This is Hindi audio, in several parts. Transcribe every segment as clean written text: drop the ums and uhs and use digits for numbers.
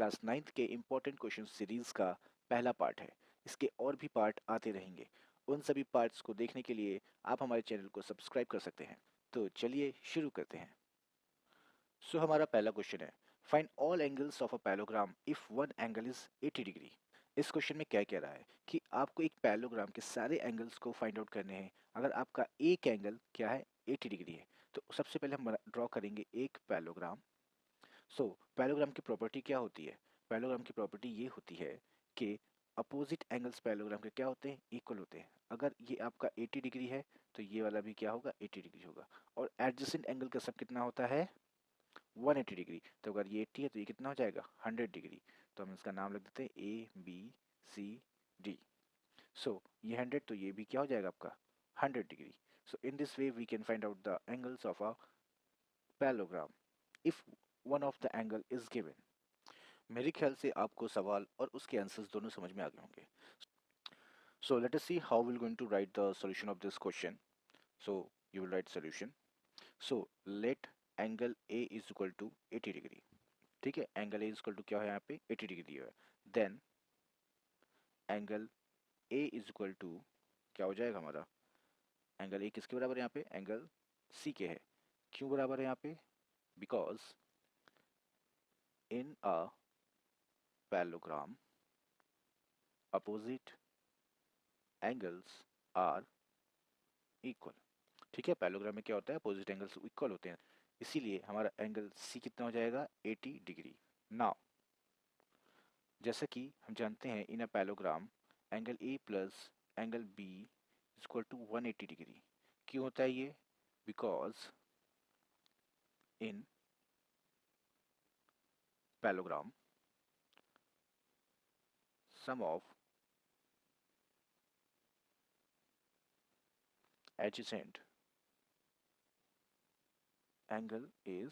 क्लास 9th के इम्पोर्टेंट क्वेश्चन सीरीज का पहला पार्ट है। इसके और भी पार्ट आते रहेंगे। उन सभी पार्ट्स को देखने के लिए आप हमारे चैनल को सब्सक्राइब कर सकते हैं। तो चलिए शुरू करते हैं। हमारा पहला क्वेश्चन है, find all angles of a parallelogram if one angle is 80 degree. इस क्वेश्चन में क्या कह रहा है कि आपको एक पैलोग्राम के सारे एंगल्स को फाइंड आउट करने हैं अगर आपका एक एंगल क्या है 80 डिग्री है। तो सबसे पहले हम ड्रॉ करेंगे एक पैलोग्राम। पैलोग्राम की प्रॉपर्टी क्या होती है? पैलोग्राम की प्रॉपर्टी ये होती है कि अपोजिट एंगल्स पैलोग्राम के क्या होते हैं, इक्वल होते हैं। अगर ये आपका 80 डिग्री है तो ये वाला भी क्या होगा, 80 डिग्री होगा। और एडजेसेंट एंगल का सब कितना होता है, 180 डिग्री। तो अगर ये 80 है तो ये कितना हो जाएगा, 100 डिग्री। तो हम इसका नाम लिख देते हैं ABCD। ये 100 तो ये भी क्या हो जाएगा आपका 100 degree. In this way we can find out the angles of a parallelogram if one of the angle is given. मेरे ख्याल से आपको सवाल और उसके आंसर्स दोनों समझ में आ गए होंगे। Let us see how we're going to write the solution of this question. You will write solution. Let angle A is equal to 80 degree. ठीक है, angle A is equal to क्या है यहाँ पे 80 डिग्री दिया है। Then angle A is equal to क्या हो जाएगा हमारा, एंगल A किसके बराबर है यहाँ पे, एंगल C के है। क्यों बराबर है यहाँ पे, because in a parallelogram opposite angles are equal. ठीक है, पैलोग्राम में क्या होता है, अपोजिट एंगल्स इक्वल होते हैं, इसीलिए हमारा एंगल सी कितना हो जाएगा 80 डिग्री। नाउ जैसा कि हम जानते हैं in a parallelogram angle A plus angle B is equal to 180 degree. क्यों होता है ये, because in parallelogram sum of adjacent angle is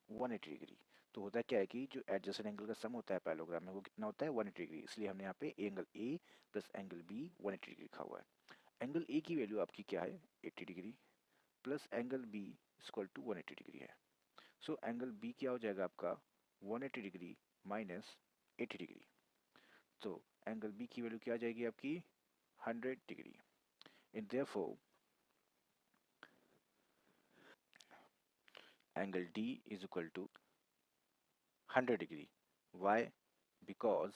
180 degree. तो होता क्या है कि जो एडजेसेंट एंगल का सम होता है पैलोग्राम में वो कितना होता है 180 डिग्री, इसलिए हमने यहाँ पे angle A plus angle B 180 degree लिखा हुआ है। एंगल ए की वैल्यू आपकी क्या है 80 degree plus angle B equal to 180 degree है। एंगल बी क्या हो जाएगा आपका 180 डिग्री माइनस 80 डिग्री। तो एंगल बी की वैल्यू क्या आ जाएगी आपकी 100 degree. In therefore angle D is equal to 100 degree. Why, because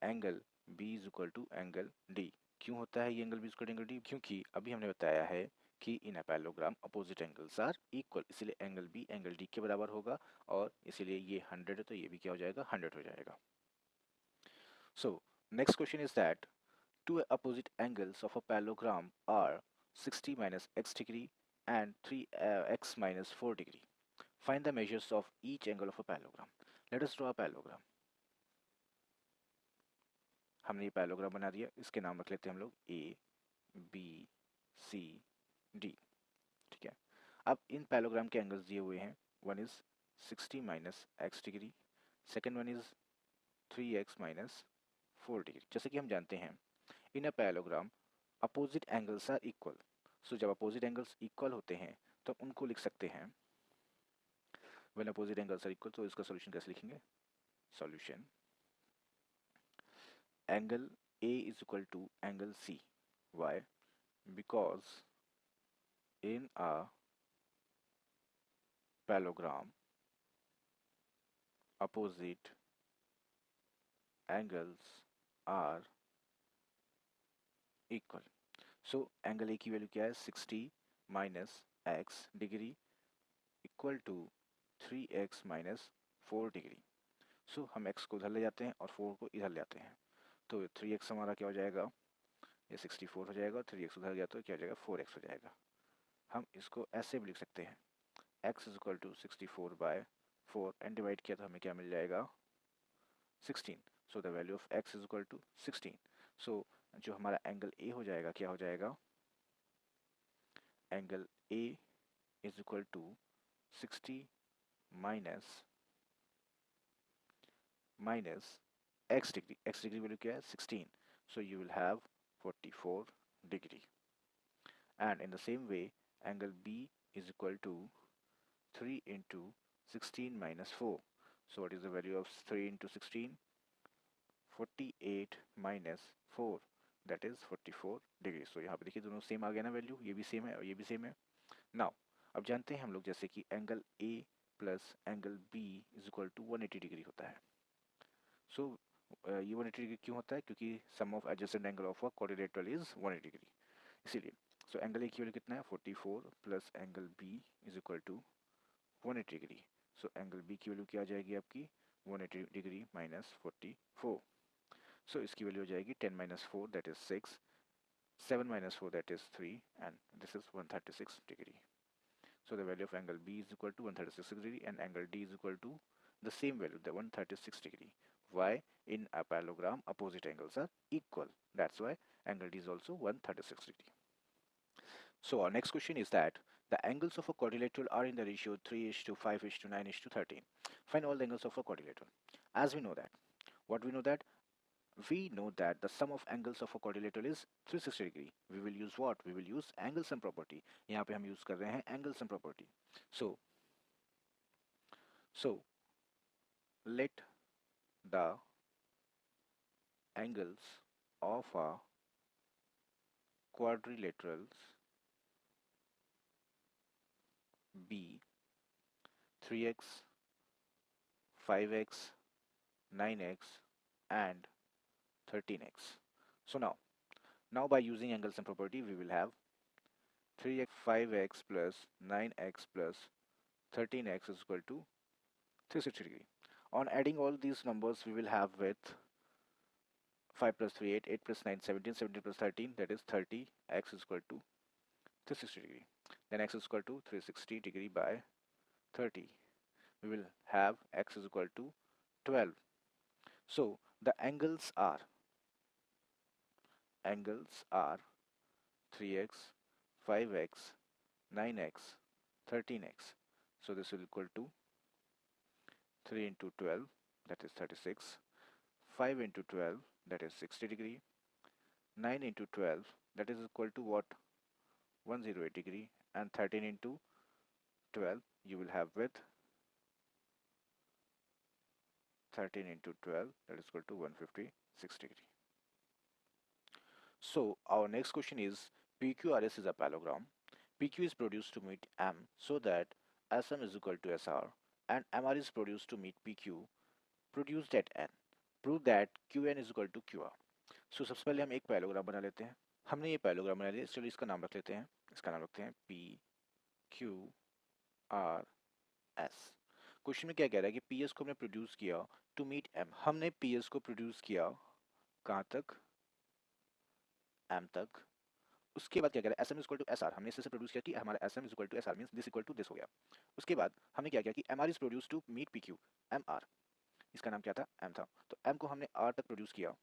angle B is equal to angle D. क्यों होता है ये angle B is equal to angle D, क्योंकि अभी हमने बताया है कि in a parallelogram opposite angles are equal, इसलिए एंगल बी एंगल डी के बराबर होगा और इसीलिए ये 100 है तो ये भी क्या हो जाएगा 100 हो जाएगा। Next question is that two opposite angles of a parallelogram are 60 minus x degree and 3x minus 4 degree. Find the measures of each angle of a parallelogram. Let us draw a parallelogram. हमने ये पैरेललोग्राम बना दिया, इसके नाम रख लेते हैं हम लोग ABCD। ठीक है, अब इन पैरेललोग्राम के एंगल्स दिए हुए हैं, one is 60 minus X degree, second one is 3x minus 4 degree. जैसे कि हम जानते हैं in a parallelogram opposite angles are equal. जब अपोजिट एंगल्स इक्वल होते हैं तो उनको लिख सकते हैं when opposite angles are equal. तो इसका सॉल्यूशन कैसे लिखेंगे, solution angle A is equal to angle C. Why? Because in a parallelogram opposite angles are equal. Angle A की वैल्यू क्या है 60 minus x degree equal to 3x minus 4 degree. हम x को उधर ले जाते हैं और 4 को इधर ले आते हैं, तो 3x हमारा क्या हो जाएगा, ये 64 हो जाएगा, 3x उधर गया तो क्या हो जाएगा 4x हो जाएगा। हम इसको ऐसे भी लिख सकते हैं x is equal to 64 by 4 and divide किया तो हमें क्या मिल जाएगा 16। The value of x is equal to 16। जो हमारा एंगल A हो जाएगा क्या हो जाएगा, angle A is equal to 60 minus x degree, x degree value क्या है 16, you will have 44 degree. And in the same way angle B is equal to 3 into 16 minus 4, So what is the value of 3 into 16? 48 minus 4, that is 44 degree. सो यहाँ पे देखिए दोनों सेम आ गया ना वैल्यू, ये भी सेम है और ये भी सेम है. नाउ अब जानते हैं हम लोग जैसे कि angle A plus angle B is equal to 180 degree होता है. सो ये 180 डिग्री क्यों होता है? क्योंकि sum of adjacent angle of a quadrilateral is 180 degree, इसीलिए. सो एंगल ए की वैल्यू कितना है? 44 plus angle B is equal to 180 degree. So angle B की वैल्यू क्या आ जाएगी आपकी? 180 डिग्री माइनस 44. सो इसकी वैल्यू हो जाएगी 10 minus 4 that is 6, 7 minus 4 that is 3, and this is 136 degree. So the value of angle B is equal to 136 degree and angle D is equal to the same value, the 136 degree. Why? In a parallelogram opposite angles are equal. That's why angle D is also 136 degree. So our next question is that the angles of a quadrilateral are in the ratio 3:5:9:13. Find all the angles of a quadrilateral. As we know that, what we know that we know that the sum of angles of a quadrilateral is 360 degree. We will use what? We will use angle sum property. यहाँ पे हम use कर रहे हैं angle sum property. So let the angles of a quadrilaterals be 3x, 5x, 9x and 13x. So now by using angle sum property we will have 3x, 5x plus 9x plus 13x is equal to 360 degree. On adding all these numbers we will have with 5 plus 3 8, 8 plus 9 17, 17 plus 13 that is 30, x is equal to 360 degree. Then x is equal to 360 degree by 30. We will have x is equal to 12. So the angles are 3x, 5x, 9x, 13x. So this will equal to 3 into 12 that is 36, 5 into 12 that is 60 degree, 9 into 12 that is equal to what? 108 degree, and 13 into 12 you will have with 13 into 12 that is equal to 156 degree. So our next question is PQRS is a parallelogram. PQ is produced to meet M so that SM is equal to SR and MR is produced to meet PQ produced at N. Prove that QN is equal to QR. So सबसे पहले हम एक पैराग्राम बना लेते हैं. हमने ये पैराग्राम बना लिया, चलिए इसका नाम रख लेते हैं. इसका नाम रखते हैं PQRS. क्वेश्चन में क्या कह रहा है कि PS को हमने प्रोड्यूस किया टू मीट M. हमने PS को प्रोड्यूस किया कहाँ तक? M तक. उसके बाद क्या कह रहा है? SM equal to SR. हमने इससे प्रोड्यूस किया कि हमारा SM equal to SR means this equal to this हो गया. उसके बाद हमने क्या किया कि MR is produce to meet PQ. MR इसका नाम क्या था? M था. तो M को हमने R तक प्रोड्यूस किया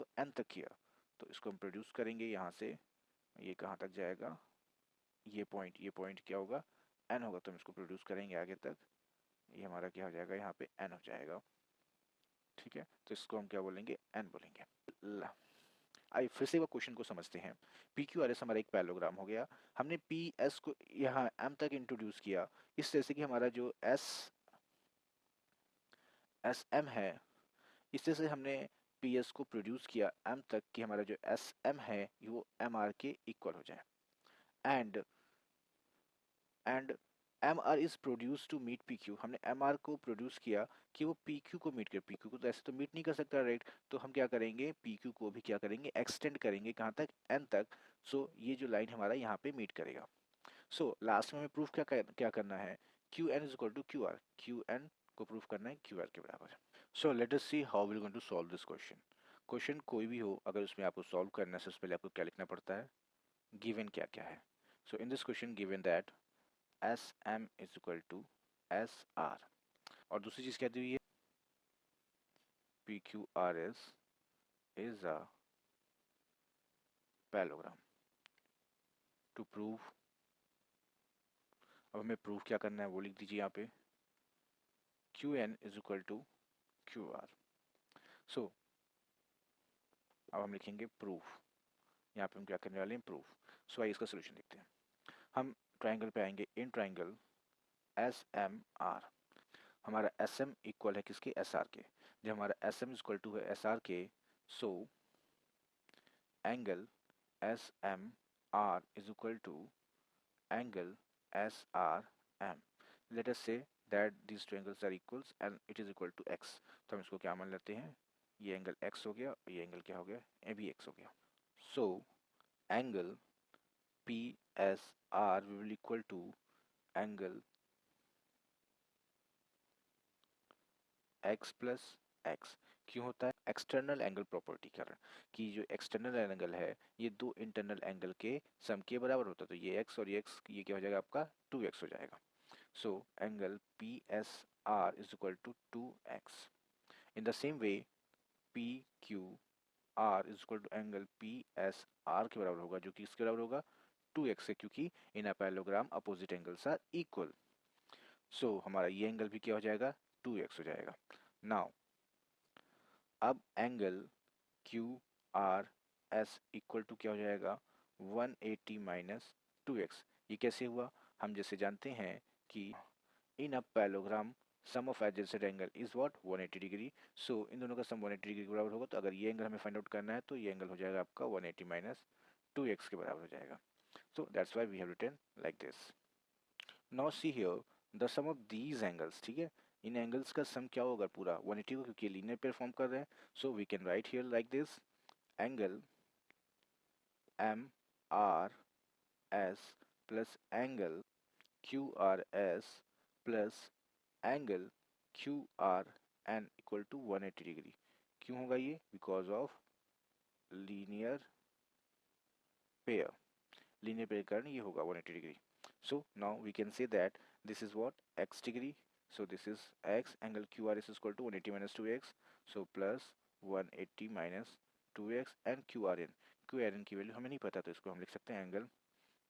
तो N तक किया. तो इसको हम प्रोड्यूस करेंगे यहाँ से. ये कहाँ तक जाएगा? ये पॉइंट क्या होगा? N होगा. तो हम इसको प्रोड्यूस करेंगे आगे तक. ये हमारा क्या हो जाएगा? यहाँ पे N हो जाएगा. ठीक है. तो इसको हम क्या बोलेंगे? N बोलेंगे. आइए फिर से वो क्वेश्चन को समझते हैं. पी क्यू आर एस हमारा एक पैरेललोग्राम हो गया. हमने पी एस को यहाँ एम तक इंट्रोड्यूस किया इस तरह से कि हमारा जो एस एम है इस तरह से हमने पी एस को प्रोड्यूस किया एम तक कि हमारा जो एस एम है वो एम आर के इक्वल हो जाए. And M R is produce to meet P Q. हमने एम आर को प्रोड्यूस किया कि वो पी क्यू को मीट करे. पी क्यू को तो ऐसे तो मीट नहीं कर सकता राइट. तो हम क्या करेंगे? पी क्यू को भी क्या करेंगे? एक्सटेंड करेंगे कहाँ तक? एन तक. सो ये जो लाइन हमारा यहाँ पे मीट करेगा. सो लास्ट में हमें प्रूफ क्या करना है? Q N is equal to Q R. Q N को प्रूफ करना है क्यू आर के बराबर. So let us see how we going to solve this question. Question कोई भी हो अगर उसमें आपको सॉल्व करना है सबसे पहले आपको क्या लिखना पड़ता है? गिवन क्या क्या है. So in this question given that S M is equal to S R. और दूसरी चीज क्या दी हुई है? P Q R S is a parallelogram. To prove, अब हमें प्रूफ क्या करना है वो लिख दीजिए यहाँ पे. Q N is equal to Q R. So अब हम लिखेंगे प्रूफ. यहाँ पे हम क्या करने वाले हैं? प्रूफ. सो आइए इसका सोल्यूशन देखते हैं. हम ट्राइंगल पे आएंगे. In triangle S M R. हमारा एस एम इक्वल है किसके, एस आर के। जब हमारा एस एम इक्वल टू है एस आर के, so angle S M R is equal to angle S R M. Let us say that these two angles are equals and it is equal to x। तो हम इसको क्या मान लेते हैं, ये एंगल x हो गया, ये एंगल क्या हो गया, ये भी x हो गया। So angle P S R will equal to angle x plus x. क्यों होता है, एक्सटर्नल एंगल प्रॉपर्टी के कारण, कि जो एक्सटर्नल एंगल है ये दो इंटरनल एंगल के सम के बराबर होता है। तो ये x और ये x, ये क्या हो जाएगा आपका 2x हो जाएगा। So angle P S R is equal to 2x। In the same way P Q R is equal to angle P S R के बराबर होगा, जो कि इसके बराबर होगा 2x से, क्योंकि in a parallelogram opposite angles are equal. So हमारा ये एंगल भी क्या हो जाएगा, 2x हो जाएगा। नाउ अब angle Q R S equal to क्या हो जाएगा, 180 माइनस 2x। ये कैसे हुआ, हम जैसे जानते हैं कि in a parallelogram sum of adjacent angle is what 180 degree. So इन दोनों का सम 180 डिग्री के बराबर होगा। तो अगर ये एंगल हमें फाइंड आउट करना है तो ये एंगल हो जाएगा आपका 180 माइनस 2x के बराबर हो जाएगा। So that's why we have written like this. Now see here the sum of these angles, ठीक है, इन एंगल्स का सम क्या होगा पूरा 180 को, क्योंकि लीनियर पेयर फॉर्म कर रहे हैं। So we can write here like this, angle M R S plus angle Q R S plus angle Q R N equal to 180 degree. क्यों होगा ये, because of linear pair. Linear pair के कारण ये होगा 180 degree. So now we can say that this is what, x degree। So this is x, angle QRS is equal to 180 minus 2x, so plus 180 minus 2x and QRN। QRN की वैल्यू हमें नहीं पता, तो इसको हम लिख सकते हैं angle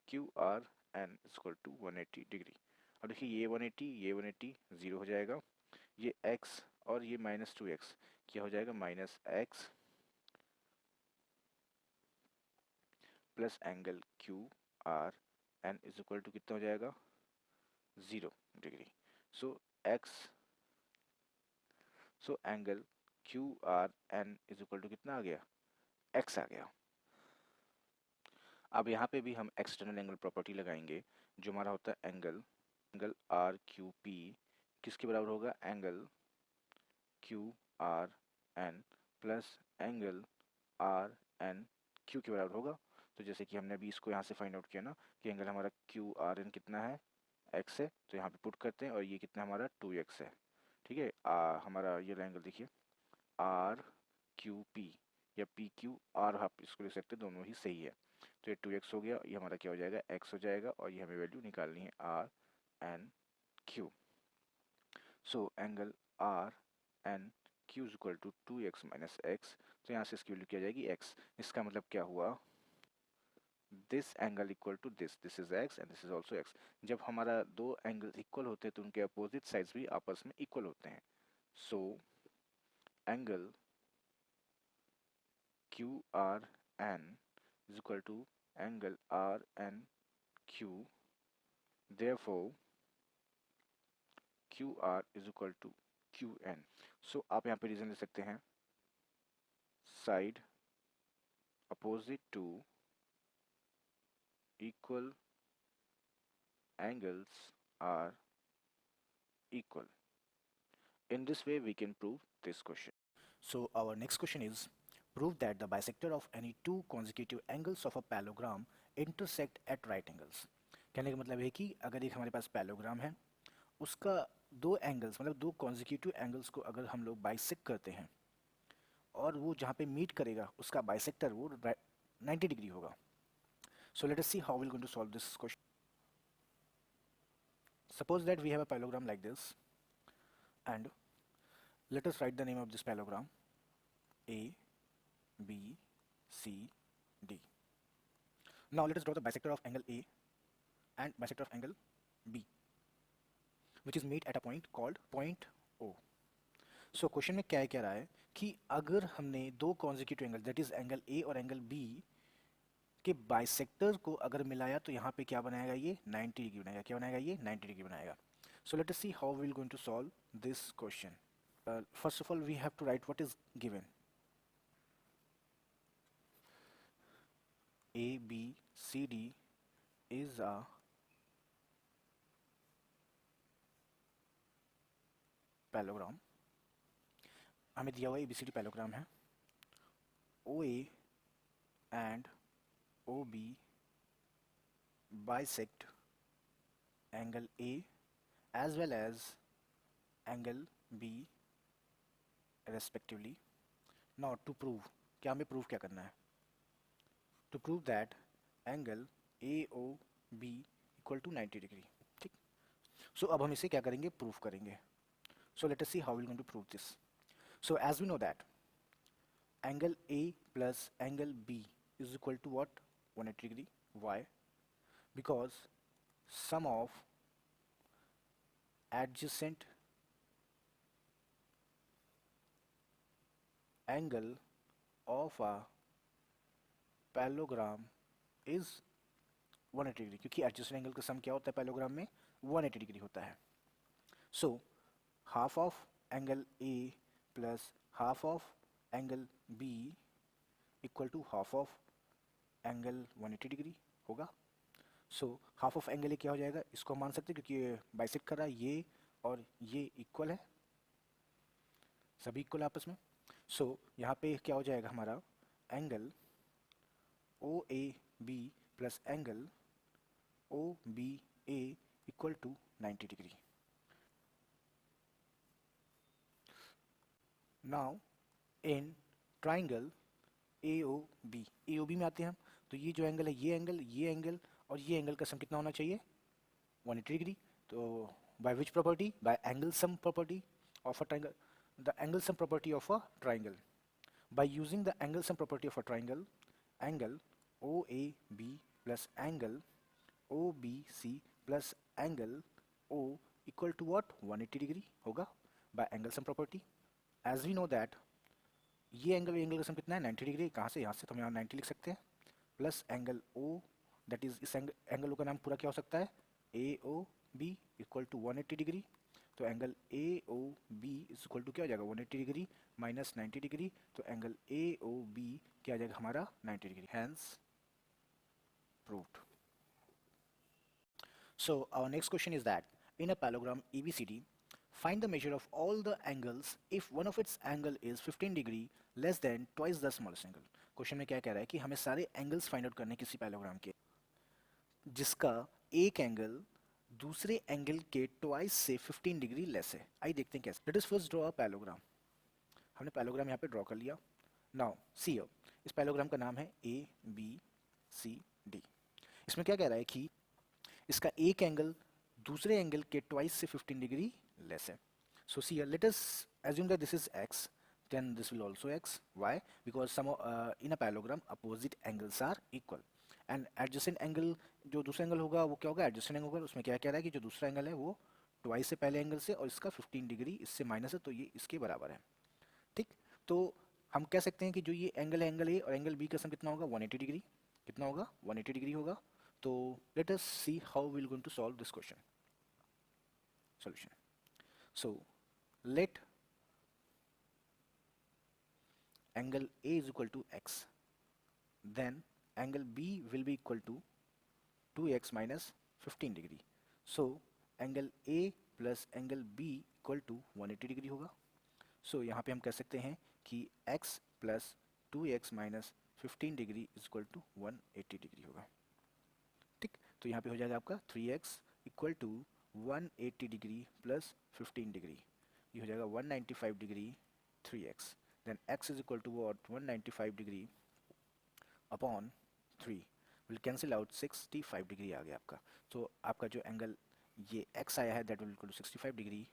QRN is equal to 180 degree. अब देखिए ये 180 ये 180 जीरो हो जाएगा, ये x और ये माइनस 2x क्या हो जाएगा, minus x plus angle QRN is equal to कितना हो जाएगा, 0 degree. So x, so angle Q R N is equal to कितना आ गया, एक्स आ गया। अब यहाँ पे भी हम एक्सटर्नल एंगल प्रॉपर्टी लगाएंगे, जो हमारा होता है angle angle R Q P किसके बराबर होगा, angle Q R N plus angle R N Q के बराबर होगा। तो जैसे कि हमने अभी इसको यहाँ से फाइंड आउट किया ना, कि एंगल हमारा क्यू आर एन कितना है, एक्स है, तो यहाँ पे पुट करते हैं, और ये कितना हमारा 2x है, ठीक है। हमारा ये एंगल देखिए आर क्यू पी या पी क्यू आर, आप इसको लिख सकते हैं, दोनों ही सही है। तो ये 2x हो गया, ये हमारा क्या हो जाएगा, x हो जाएगा, और ये हमें वैल्यू निकालनी है R N Q. So angle R N Q is equal to 2x minus x. तो यहाँ से इसकी वैल्यू क्या जाएगी, x। इसका मतलब क्या हुआ, this angle equal to this is x and this is also x। जब हमारा दो एंगल इक्वल होते हैं तो उनके अपोजिट साइड्स भी आपस में इक्वल होते हैं। So angle Q R N is equal to angle R N Q, therefore Q R is equal to Q N. So आप यहाँ पे रीजन ले सकते हैं, side opposite to equal angles are equal. In this way we can prove this question. So our next question is, prove that the bisector of any two consecutive angles of a parallelogram intersect at right angles। कहने का मतलब है कि अगर एक हमारे पास पैलोग्राम है, उसका दो एंगल्स मतलब दो कॉन्जिक्यूटिव एंगल्स को अगर हम लोग बाइसेक्ट करते हैं, और वो जहाँ पे मीट करेगा उसका बाइसेक्टर वो 90 डिग्री होगा। So let us see how we're going to solve this question. Suppose that we have a parallelogram like this, and let us write the name of this parallelogram A, B, C, D. Now let us draw the bisector of angle A and bisector of angle B, which is meet at a point called point O. So question में क्या कह रहा है कि अगर हमने दो consecutive angle that is angle A और एंगल B के बाइसेक्टर को अगर मिलाया तो यहाँ पे क्या बनाएगा, ये 90 डिग्री बनाएगा। क्या बनाएगा, ये 90 डिग्री बनाएगा। So let us see how we're going to solve this question. First of all, we have to write what is given. A, B, C, D is a parallelogram. हमें दिया हुआ ABCD पैलोग्राम है. OA and OB bisect angle A as well as angle B respectively. Now to prove, क्या हमें prove क्या करना है? To prove that angle AOB equal to 90 degree. ठीक. So अब हम इसे क्या करेंगे? Prove करेंगे. So let us see how we're going to prove this. So as we know that angle A plus angle B is equal to what? 180 degree. Why? Because sum of adjacent angle of a parallelogram is 180 degree, क्योंकि एडजेसेंट एंगल का सम क्या होता है पैलोग्राम में? 180 डिग्री होता है. So half of angle A plus half of angle B equal to half of angle 180 degree होगा. So half of angle A क्या हो जाएगा? इसको हम मान सकते हैं क्योंकि ये बाइसेक्ट कर रहा है, ये और ये इक्वल है, सभी इक्वल आपस में. सो यहाँ पे क्या हो जाएगा हमारा? Angle OAB plus angle OBA equal to 90 degree. Now in triangle AOB में आते हैं हम. तो ये जो एंगल है, ये एंगल और ये एंगल का सम कितना होना चाहिए? 180 डिग्री. तो by which property? By angle sum property of a triangle. The angle sum property of a triangle. By using the angle sum property of a triangle, angle OAB plus angle OBC plus angle O equal to what? 180 degree होगा by angle sum property. As we know that ये एंगल का सम कितना है? 90 डिग्री. कहाँ से? यहाँ से. तो हम यहाँ 90 लिख सकते हैं plus angle O, that is इस एंगल का नाम पूरा क्या हो सकता है? AOB equal to 180 degree. तो angle AOB is equal to क्या हो जाएगा? 180 डिग्री माइनस 90 डिग्री. तो एंगल AOB क्या आ जाएगा हमारा? 90 degree. Hence proved. So our next question is that in a parallelogram ABCD, find the measure of all the angles if one of its angle is 15 degree less than twice the smallest angle. Question में क्या कह रहा है कि हमें सारे एंगल्स फाइंड आउट करने किसी पैलोग्राम के जिसका एक एंगल दूसरे एंगल के ट्वाइस से 15 डिग्री लेस है. आइए देखते हैं कैसे. Let us first draw a parallelogram. हमने पैलोग्राम यहाँ पे ड्रॉ कर लिया. नाउ सी इस पैलोग्राम का नाम है ABCD. इसमें क्या कह रहा है कि इसका एक एंगल दूसरे एंगल के ट्वाइस से 15 डिग्री लेस है. So see here let us assume that this is x, then this will also x. Why? Because some in a parallelogram opposite angles are equal and adjacent angle जो दूसरा एंगल होगा वो क्या होगा? adjacent एंगल होगा. उसमें क्या कह रहा है कि जो दूसरा एंगल है वो ट्वाइस से पहले एंगल से और इसका 15 डिग्री इससे माइनस है, तो ये इसके बराबर है. ठीक. तो हम कह सकते हैं कि जो ये एंगल है एंगल ए और एंगल बी का सम कितना होगा? 180 डिग्री. कितना होगा? 180 डिग्री होगा. तो let us see how we will going to solve this question. Solution. So let angle A is equal to x, then angle B will be equal to 2x minus 15 degree. So angle A plus angle B equal to 180 degree होगा. So यहाँ पे हम कह सकते हैं कि x plus 2x minus 15 degree is equal to 180 degree होगा. ठीक. तो यहाँ पे हो जाएगा आपका 3x equal to 180 degree plus 15 degree. ये हो जाएगा 195 degree 3x. Then x is equal to what? 195 degree upon 3 will cancel out 65 degree आ गया आपका. तो आपका जो एंगल ये x आया है that will equal to 65 degree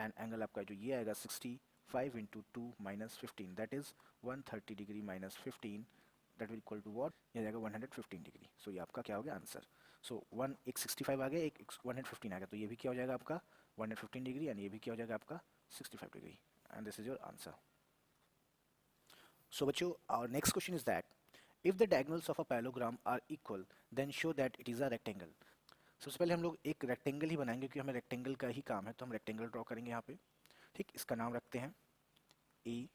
and angle आपका जो ये आएगा 65 into 2 minus 15 that is 130 degree minus 15 that will equal to what? ये जाएगा 115 degree. So ये आपका क्या हो गया आंसर. So एक 65 आ गया, एक 115 आ गया, तो ये भी क्या हो जाएगा आपका 115 डिग्री and ये भी क्या हो जाएगा आपका 65 degree. And this is your answer. So बच्चों, our next question is that if the diagonals of a parallelogram are equal, then show that it is a rectangle. सबसे पहले हम लोग एक रेक्टेंगल ही बनाएंगे क्योंकि हमें रेक्टेंगल का ही काम है, तो हम रेक्टेंगल ड्रॉ करेंगे यहाँ पे। ठीक, इसका नाम रखते हैं ए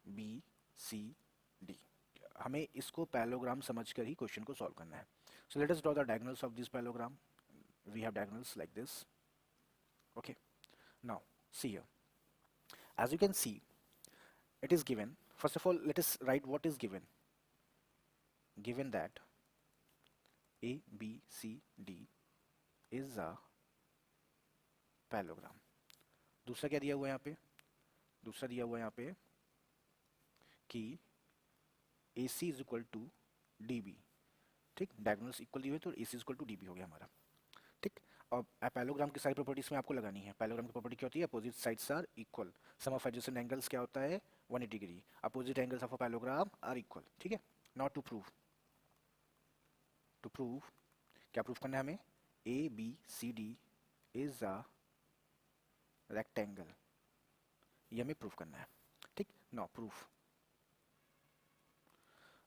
बी सी डी। हमें इसको पैलोग्राम समझकर ही क्वेश्चन को सॉल्व करना है। So let us draw the diagonals of this parallelogram. We have diagonals like this. Okay, now see here, as you can see, it is given. First of all, let us write what is given. Given that A B C D is a parallelogram. दूसरा क्या दिया हुआ है यहाँ पे? दूसरा दिया हुआ है यहाँ पे कि AC is equal to DB। ठीक, डायगोनल्स इक्वल दिए हुए तो AC is equal to DB हो गया हमारा। ठीक, अब पैलोग्राम की सारी प्रॉपर्टीज में आपको लगानी है। पैलोग्राम की प्रॉपर्टी क्या होती है? Opposite sides are equal. Sum of adjacent angles क्या होता है? 180 degree. Opposite angles of a parallelogram are equal. ठीक है, not to prove. To prove क्या प्रूव करना है हमें? ABCD इज अ रेक्टेंगल, ये हमें प्रूव करना है। ठीक, नो प्रूफ।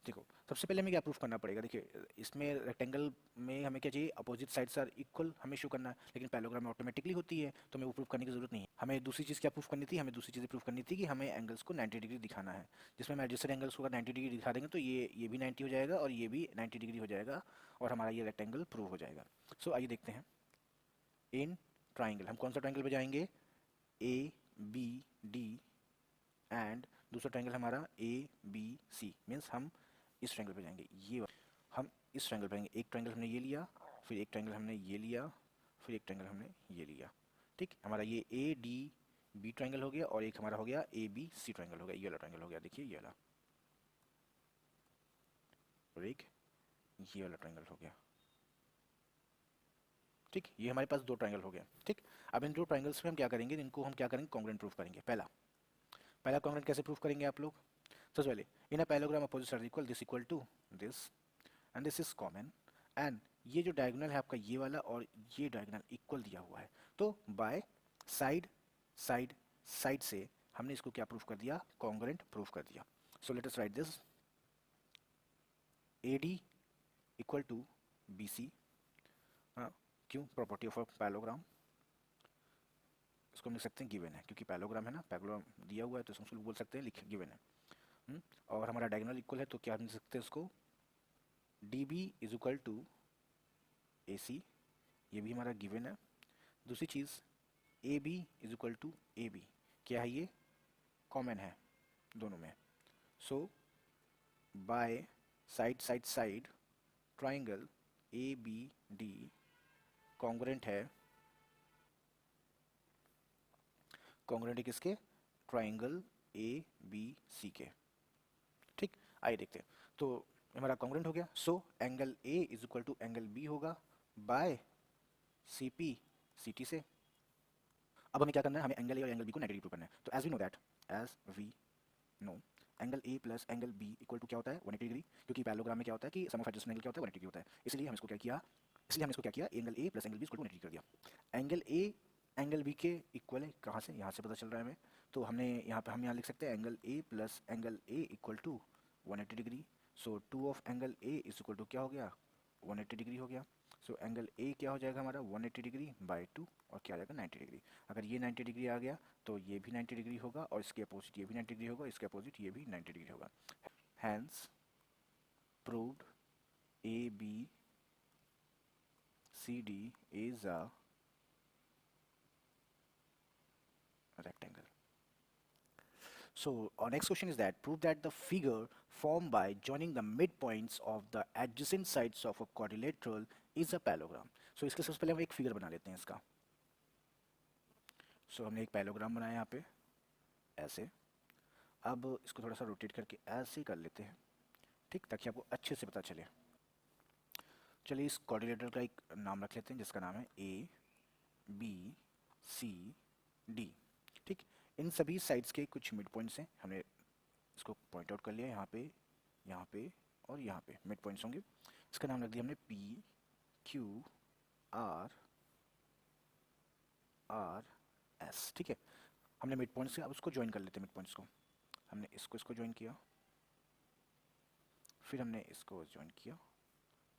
देखो, सबसे पहले हमें क्या प्रूफ करना पड़ेगा? देखिए, इसमें रेक्टेंगल में हमें क्या चाहिए? अपोजिट साइड्स आर इक्वल हमें शो करना है, लेकिन पैलोग्राम में ऑटोमेटिकली होती है, तो हमें वो प्रूफ करने की जरूरत नहीं है। हमें दूसरी चीज़ क्या प्रूफ करनी थी? हमें दूसरी चीज़ प्रूफ करनी थी कि हमें एंगल्स को 90 डिग्री दिखाना है, जिसमें हम एडजस्टेड एंगल्स को 90 डिग्री दिखा देंगे तो ये भी 90 हो जाएगा और ये भी 90 डिग्री हो जाएगा और हमारा ये रेक्टेंगल प्रूव हो जाएगा। सो आइए देखते हैं। इन ट्राइंगल हम कौन सा ट्राइंगल बजाएंगे? ABD एंड दूसरा ट्राइंगल हमारा ABC, मीन्स हम इस ट्रायंगल पे जाएंगे, हम इस ट्रायंगल पे जाएंगे। एक ट्रायंगल हमने ये लिया, फिर एक ट्रायंगल हमने ये लिया, फिर एक ट्रायंगल हमने ये लिया। ठीक, हमारा ये ADB ट्रायंगल हो गया और एक हमारा हो गया ABC ट्रायंगल हो गया। ये वाला ट्रायंगल हो गया, देखिए ये वाला, और एक ये वाला ट्रायंगल हो गया। ठीक, ये हमारे पास दो ट्रायंगल हो गया। ठीक, अब इन दो ट्रायंगल्स में हम क्या करेंगे? इनको हम क्या करेंगे? कॉन्ग्रुएंट प्रूफ करेंगे। पहला कॉन्ग्रुएंट कैसे प्रूफ करेंगे आप लोग? सबसे पहले, in a parallelogram opposite sides equal, this equal to this and this is common, and ये जो डायगोनल है आपका ये वाला और ये डायगोनल इक्वल दिया हुआ है, तो बाय साइड साइड साइड से हमने इसको क्या प्रूफ कर दिया? कॉन्ग्रुएंट प्रूफ कर दिया। So let us write this, AD equal to BC। क्यों? Property of a parallelogram. इसको हम लिख सकते हैं गिवन है, क्योंकि पैलोग्राम है ना, पैलोग्राम दिया हुआ है तो इसको बोल सकते हैं लिख गिवन है। और हमारा डायगोनल इक्वल है तो क्या हम लिख सकते हैं इसको? DB is equal to AC, ये भी हमारा गिवन है। दूसरी चीज़, AB is equal to AB, क्या है ये? कॉमन है दोनों में। So by side side side triangle ABD congruent है, कॉन्ग्रुएंट है किसके? ट्राइंगल ABC के। ठीक, आइए देखते हैं। तो हमारा कॉन्ग्रुएंट हो गया, so angle A is equal to angle B होगा बाय CP CT से। अब हमें क्या करना है? हमें एंगल A और एंगल B को 90 डिग्री प्रूव करना है। तो as we know that, as we know, angle A plus angle B equal to क्या होता है? 180 डिग्री, क्योंकि पैलोग्राम में क्या होता है कि सम ऑफ एडजस्टेंट एंगल क्या होता है? 180 डिग्री होता है। इसलिए हम इसको क्या किया? Angle A plus angle B equal to 180 कर दिया। एंगल A एंगल B के इक्वल है, कहाँ से? यहाँ से पता चल रहा है हमें। तो हमने यहाँ पे हम यहाँ लिख सकते हैं angle A plus angle A equal to 180 degree. So 2 of angle A is equal to क्या हो गया? 180 डिग्री हो गया। सो एंगल A क्या हो जाएगा हमारा? 180 डिग्री बाई 2, और क्या आ जाएगा? 90 डिग्री। अगर ये 90 डिग्री आ गया तो ये भी 90 डिग्री होगा, और इसके अपोजिट ये भी 90 डिग्री होगा, इसके अपोजिट ये भी 90 डिग्री होगा। Hence proved ABCD is a rectangle. So our next question is that prove that the figure formed by joining the midpoints of the adjacent sides of a quadrilateral is a parallelogram. So इसके सबसे पहले हम एक फिगर बना लेते हैं इसका। So हमने एक पैलोग्राम बनाया यहाँ पे ऐसे। अब इसको थोड़ा सा रोटेट करके ऐसे कर लेते हैं, ठीक, ताकि आपको अच्छे से पता चले। चलिए इस क्वाड्रिलेटरल का एक नाम रख लेते हैं जिसका नाम है ABCD। ठीक, इन सभी साइड्स के कुछ मिड पॉइंट्स हैं, हमने इसको पॉइंट आउट कर लिया। यहाँ पे और यहाँ पे मिड पॉइंट्स होंगे। इसका नाम रख दिया हमने PQRS। ठीक है, हमने मिड पॉइंट से अब उसको ज्वाइन कर लेते हैं। मिड पॉइंट्स को हमने इसको ज्वाइन किया, फिर हमने इसको ज्वाइन किया,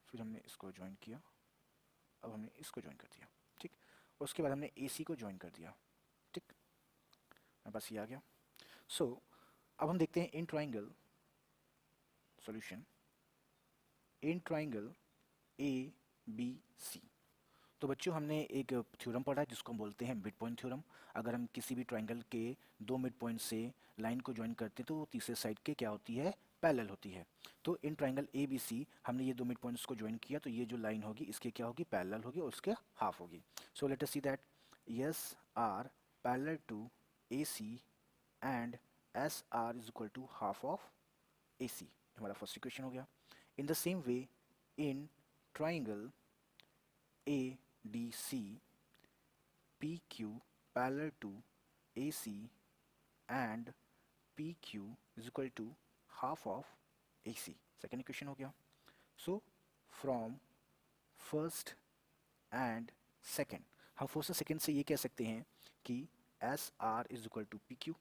फिर हमने इसको ज्वाइन किया, अब हमने इसको ज्वाइन कर दिया, ठीक। उसके बाद हमने AC को ज्वाइन कर दिया, ठीक। मेरे पास ये आ गया। सो अब हम देखते हैं in triangle solution in triangle ABC। तो बच्चों हमने एक थ्योरम पढ़ा है जिसको हम बोलते हैं मिड पॉइंट थ्योरम। अगर हम किसी भी ट्राइंगल के दो मिड पॉइंट से लाइन को ज्वाइन करते हैं तो वो तीसरे साइड के क्या होती है, पैरेलल होती है। तो इन ट्राइंगल ABC हमने ये दो मिड पॉइंट्स को ज्वाइन किया, तो ये जो लाइन होगी इसके क्या होगी, पैरेलल होगी और उसके हाफ होगी। So let us see that S R parallel to AC and S R is equal to half of AC। हमारा फर्स्ट इक्वेशन हो गया। In the same way in triangle ADC PQ parallel to AC and PQ is equal to half of AC। Second equation हो गया। So from first and second, हम फर्स्ट और सेकेंड से ये कह सकते हैं कि S R is equal to P Q.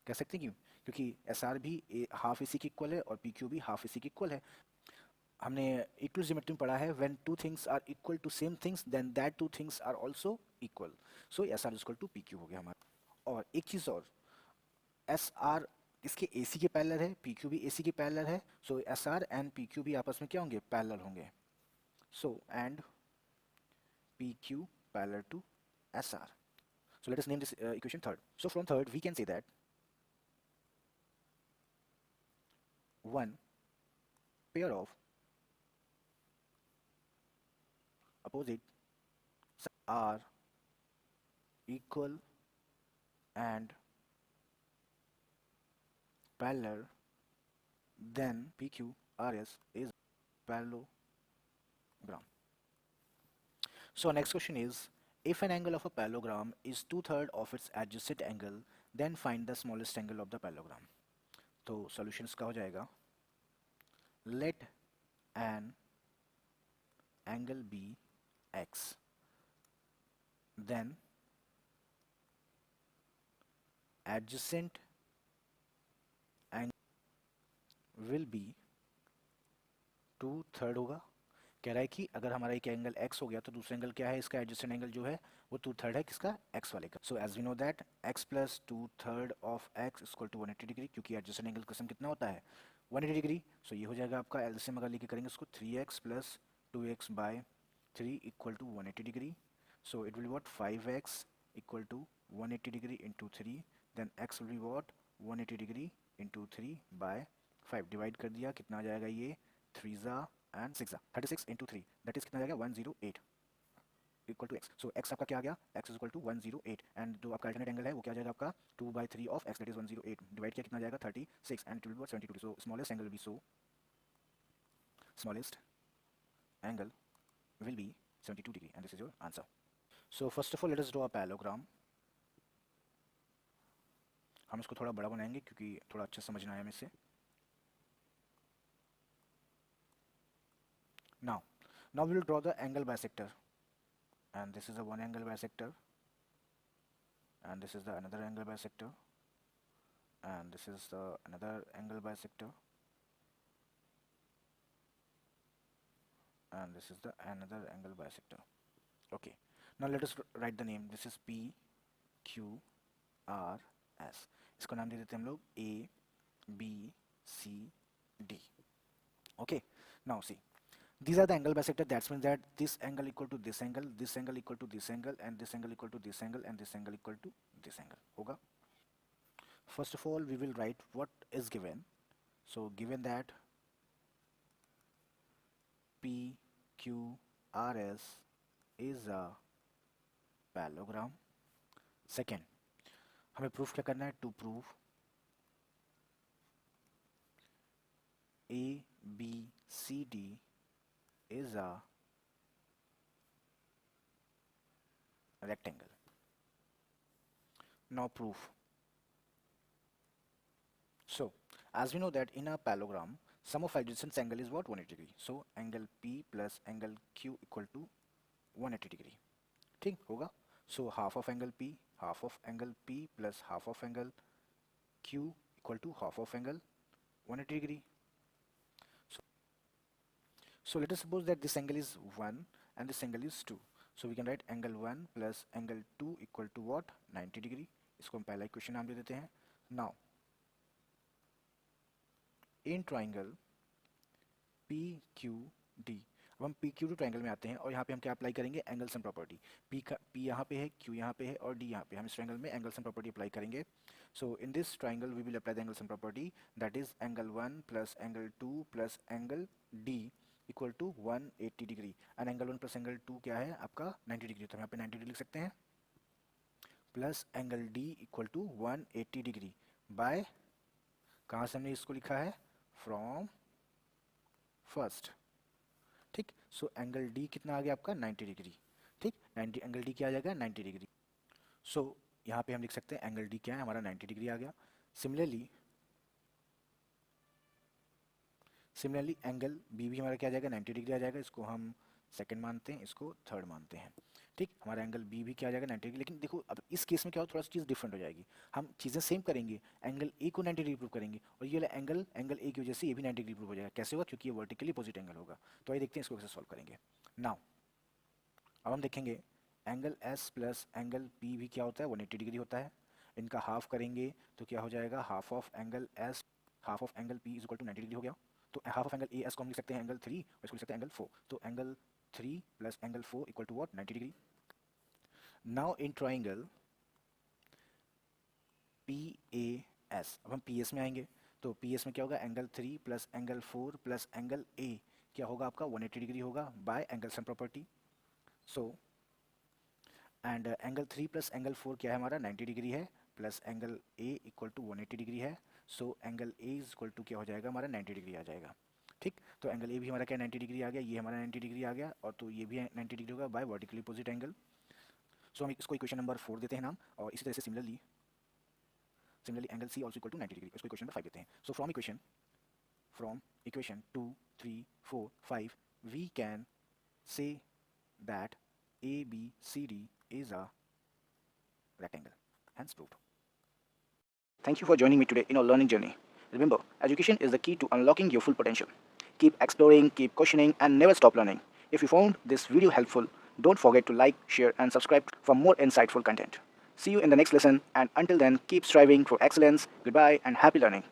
कह सकते हैं क्यों, क्योंकि एस आर भी हाफ ए सी की इक्वल है और पी क्यू भी हाफ ए सी की इक्वल है। हमने इक्वल ज्योमेट्री में पढ़ा है, when two things are equal to same things then that to things are also equal. So S R equal to P Q हो गया हमारा। और एक चीज़ और, एस आर इसके ए सी के पैरेलल है, पी क्यू भी ए सी के पैरेलल है। So S R and P Q भी आपस में क्या होंगे, पैरेलल होंगे। So and P Q parallel to S R. So let us name this equation third. So from third we can say that one pair of opposite are equal and parallel, then PQRS is parallelogram. So our next question is, if an angle of a parallelogram is 2/3 of its adjacent angle, then find the smallest angle of the parallelogram. तो solution इसका हो जाएगा, let an angle be x, then adjacent angle will be 2/3 होगा। कह रहा है कि अगर हमारा एक एंगल x हो गया तो दूसरा एंगल क्या है, इसका एडजस्टेंट एंगल जो है वो 2/3 है, किसका, x वाले का। So as we know that x plus 2/3 of x equal to 180 degree, क्योंकि एडजस्टेंट एंगल का सम कितना होता है, 180 डिग्री। सो ये हो जाएगा आपका एलसीएम अगर लेके करेंगे इसको 3x plus 2x by 3 equal to 180 degree. So it will be what 5x equal to 180 degree into 3, then x will be what 180 degree into 3 by 5। Divide कर दिया, कितना आ जाएगा ये, 3 एंड 6 36 इंटू 3, दैट इज कितना आ जाएगा 108 equal to x। So x आपका क्या आ गया, x is equal to 108 and जो आपका अल्टरनेट एंगल है वो क्या आ जाएगा आपका 2/3 of x, that is 108। Divide किया कितना आ जाएगा 36 and it will B 72। So smallest angle will be, so smallest angle will be 72 degree and this is your answer. So first of all let us draw a parallelogram. हम इसको थोड़ा बड़ा बनाएंगे क्योंकि थोड़ा अच्छा समझना है हमें इसे। Now we will draw the angle bisector, and this is the one angle bisector, and this is the another angle bisector, and this is the another angle bisector, and this is the another angle bisector. Okay, now let us write the name. This is P Q R S. इसको नाम दे देते हैं हम लोग A B C D. Okay, now see, these are the angle bisector. That means that this angle equal to this angle equal to this angle, and this angle equal to this angle, and this angle equal to this angle होगा। First of all we will write what is given. So given that P Q R S is a parallelogram. Second, हमें प्रूफ क्या करना है, to prove A B C D is a rectangle. Now proof. So as we know that in a parallelogram sum of adjacent angle is what, 180 degree. So angle P plus angle Q equal to 180 degree. ठीक होगा। So half of angle P plus half of angle Q equal to half of angle 180 degree. So let us suppose that this angle is 1 and this angle is 2. So we can write angle 1 plus angle 2 equal to what? 90 degree. इसको हम पहला इक्वेशन नाम दे देते हैं. Now in triangle PQD, अब हम PQD ट्राइंगल में आते हैं और यहाँ पे हम क्या अप्लाई करेंगे? Angle sum property. P यहाँ पे है, Q यहाँ पे है और D यहाँ पे. हम इस ट्राइंगल में एंगल सम प्रॉपर्टी अप्लाई करेंगे. So in this triangle we will apply the angle sum property, that is angle 1 plus angle 2 plus angle D equal to 180 degree. And angle 1 plus angle 2 क्या है आपका? 90 डिग्री. तो हम यहाँ पे 90 डिग्री लिख सकते हैं, plus angle D equal to 180 degree by, कहाँ से हमने इसको लिखा है? From first. ठीक. सो एंगल डी कितना आ गया आपका? 90 डिग्री. ठीक. 90 एंगल डी क्या आ जाएगा? 90 डिग्री. सो यहाँ पे हम लिख सकते हैं एंगल डी क्या है हमारा? 90 डिग्री आ गया. सिमिलरली एंगल बी भी हमारा क्या आ जाएगा? 90 डिग्री आ जाएगा. इसको हम सेकंड मानते हैं, इसको थर्ड मानते हैं. ठीक. हमारा एंगल बी भी क्या आ जाएगा? 90 डिग्री. लेकिन देखो अब इस केस में क्या हो, थोड़ा सा चीज़ डिफरेंट हो जाएगी. हम चीज़ें सेम करेंगे, एंगल ए को 90 डिग्री प्रूव करेंगे और ये वाला एंगल ए की वजह से ये भी 90 डिग्री प्रूव हो जाएगा. कैसे होगा? क्योंकि ये वर्टिकली अपोजिट एंगल होगा. तो आइए देखते हैं इसको कैसे सॉल्व करेंगे. नाउ अब हम देखेंगे angle S plus angle P भी क्या होता है? 180 डिग्री होता है. इनका हाफ करेंगे तो क्या हो जाएगा? Half of angle S half of angle P is equal to 90 degree हो गया. तो half of angle A S को हम लिख सकते हैं एंगल 3 और इसको लिख सकते हैं एंगल 4. तो angle 3 plus angle 4 equal to what? 90 degree. Now in triangle PAS, अब हम PS में आएंगे. तो PS में क्या होगा? Angle 3 plus angle 4 plus angle A क्या होगा आपका? 180 डिग्री होगा by angle sum property. So and angle 3 plus angle 4 क्या है हमारा? 90 डिग्री है, plus angle A equal to 180 degree है. So angle A is equal to क्या हो जाएगा हमारा? 90 डिग्री आ जाएगा. ठीक. तो एंगल A भी हमारा क्या 90 डिग्री आ गया, ये हमारा 90 डिग्री आ गया और तो ये भी 90 डिग्री होगा बाय वर्टिकली अपोजिट एंगल. सो हम इसको इक्वेशन नंबर 4 देते हैं नाम. और इसी तरह से similarly angle C also equal to 90 degree, इसको इक्वेशन नंबर 5 देते हैं. So from equation 2, 3, 4, 5 we can say that ABCD is a rectangle. Hence proved. Thank you for joining me today in our learning journey. Remember, education is the key to unlocking your full potential. Keep exploring, keep questioning, and never stop learning. If you found this video helpful, don't forget to like, share, and subscribe for more insightful content. See you in the next lesson, and until then, keep striving for excellence. Goodbye and happy learning.